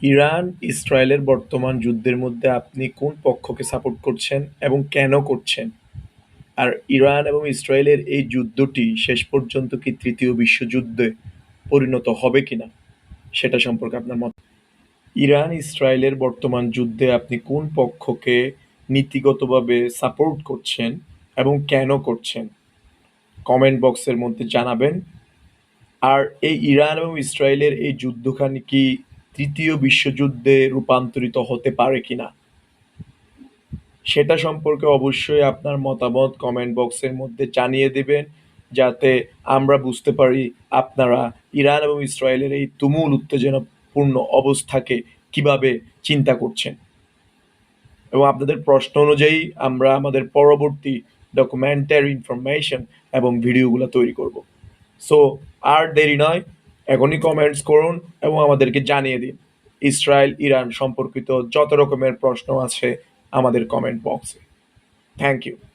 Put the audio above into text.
Iran ইসরায়েলের বর্তমান যুদ্ধের মধ্যে আপনি কোন পক্ষকে সাপোর্ট করছেন এবং কেন করছেন? আর ইরান এবং ইসরায়েলের এই যুদ্ধটি শেষ পর্যন্ত কি তৃতীয় বিশ্বযুদ্ধে পরিণত হবে কিনা সেটা সম্পর্কে আপনার মত। ইরান ইসরায়েলের বর্তমান যুদ্ধে আপনি কোন পক্ষকে নীতিগতভাবে সাপোর্ট করছেন এবং কেন করছেন? কমেন্ট বক্সের মধ্যে জানাবেন। আর এই ইরান এবং ইসরায়েলের এই যুদ্ধখানি কি তৃতীয় বিশ্বযুদ্ধে রূপান্তরিত হতে পারে কিনা সেটা সম্পর্কে অবশ্যই আপনার মতামত কমেন্ট বক্সের মধ্যে জানিয়ে দিবেন, যাতে আমরা বুঝতে পারি আপনারা ইরান এবং ইসরায়েলের এই তুমুল উত্তেজনাপূর্ণ অবস্থাকে কিভাবে চিন্তা করছেন। এবং আপনাদের প্রশ্ন অনুযায়ী আমরা আমাদের পরবর্তী ডকুমেন্টারি ইনফরমেশন এবং ভিডিওগুলো তৈরি করব। সো আর দেরি নয়, এখনই কমেন্টস করুন এবং আমাদেরকে জানিয়ে দিন ইসরায়েল ইরান সম্পর্কিত যত রকমের প্রশ্ন আছে আমাদের কমেন্ট বক্সে। Thank you.